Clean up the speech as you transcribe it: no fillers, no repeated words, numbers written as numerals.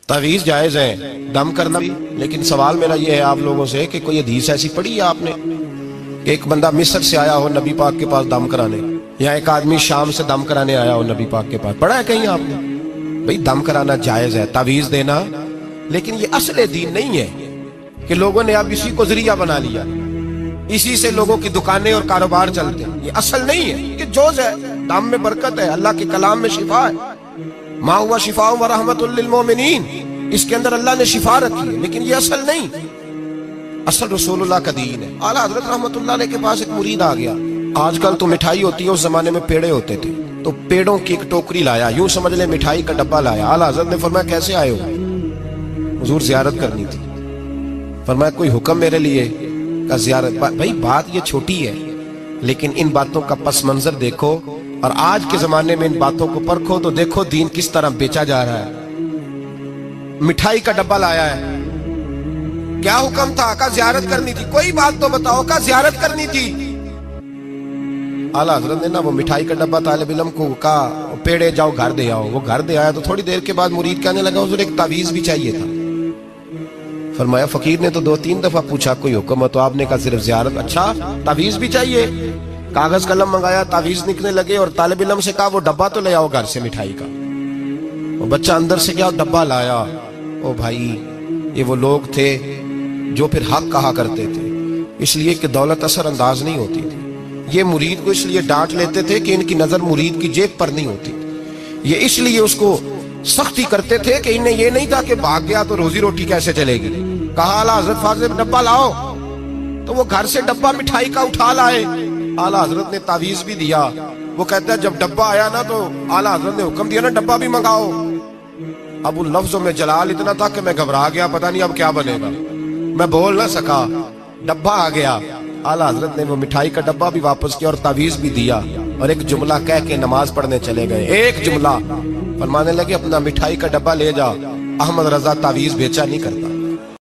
तावीज़ जायज़ है, दम करना भी। लेकिन सवाल मेरा ये है आप लोगों से कि कोई हदीस ऐसी पढ़ी है आपने कि एक बंदा मिस्र से आया हो नबी पाक के पास दम कराने, या एक आदमी शाम से दम कराने आया हो नबी पाक के पास? पढ़ा है कहीं आपने? भाई दम कराना जायज़ है, तावीज़ देना, लेकिन ये असल दीन नहीं है कि लोगों ने अब इसी को जरिया बना लिया, इसी से लोगों की दुकानें और कारोबार चलते हैं। ये असल नहीं है, ये जोज है। दम में बरकत है, अल्लाह के कलाम में शिफा है। मा हुआ शिफा व रहमतुल लिल मोमिनीन, इसके अंदर अल्लाह ने शिफा रखी है, लेकिन ये असल नहीं। असल रसूलुल्लाह का दीन है। आला हजरत रहमतुल्लाह अलैह के पास एक मुरीद आ गया। आजकल तो मिठाई होती है, उस जमाने में पेड़े होते थे, तो पेड़ों की एक टोकरी लाया, यूं समझ ले मिठाई का डब्बा लाया। आला हजरत ने फरमाया कैसे आए हो? हुजूर ज़ियारत करनी थी। फरमाया कोई हुक्म मेरे लिए? का ज़ियारत। भाई बात ये छोटी है, लेकिन इन बातों का पस मंजर देखो और आज के जमाने में इन बातों को परखो तो देखो दीन किस तरह बेचा जा रहा है। मिठाई का डब्बा लाया है, क्या हुक्म था? का ज़ियारत करनी थी। कोई बात तो बताओ, का ज़ियारत करनी थी। आला हजरत ने ना वो मिठाई का डब्बा तालिब इल्म को कहा पेड़े जाओ घर दे आओ। वो घर दे आया तो थोड़ी देर के बाद मुरीद कहने लगा हुजूर एक तावीज़ भी चाहिए था। फरमाया फकीर ने तो 2-3 दफा पूछा कोई हुक्म है, तो आपने कहा सिर्फ ज़ियारत। अच्छा तावीज़ भी चाहिए? कागज कलम मंगाया, तावीज़ निकलने लगे और तालिब इल्म से कहा वो डब्बा तो ले आओ घर से मिठाई का। वो बच्चा अंदर से गया डब्बा लाया। ओ भाई ये वो लोग थे जो फिर हक कहा करते थे, इसलिए कि दौलत असर अंदाज नहीं होती थी। ये मुरीद को इसलिए डांट लेते थे कि इनकी नजर मुरीद की जेब पर नहीं होती। ये इसलिए उसको सख्ती करते थे कि इन्हें ये नहीं था कि भाग गया तो रोजी रोटी कैसे चलेगी। कहा आला हजरत फाजिल डब्बा लाओ, तो वो घर से डब्बा मिठाई का उठा लाए। आला हजरत ने तावीज़ भी दिया। वो कहता है जब डब्बा आया ना तो आला हजरत ने हुक्म दिया ना डब्बा भी मंगाओ। अब उन लफ्जों में जलाल इतना था कि मैं घबरा गया, पता नहीं अब क्या बनेगा। मैं बोल ना सका, डब्बा आ गया। आला हजरत ने वो मिठाई का डब्बा भी वापस किया और तावीज़ भी दिया और एक जुमला कह के नमाज पढ़ने चले गए। एक जुमला फरमाने लगे अपना मिठाई का डब्बा ले जा, अहमद रजा तावीज़ बेचा नहीं करता।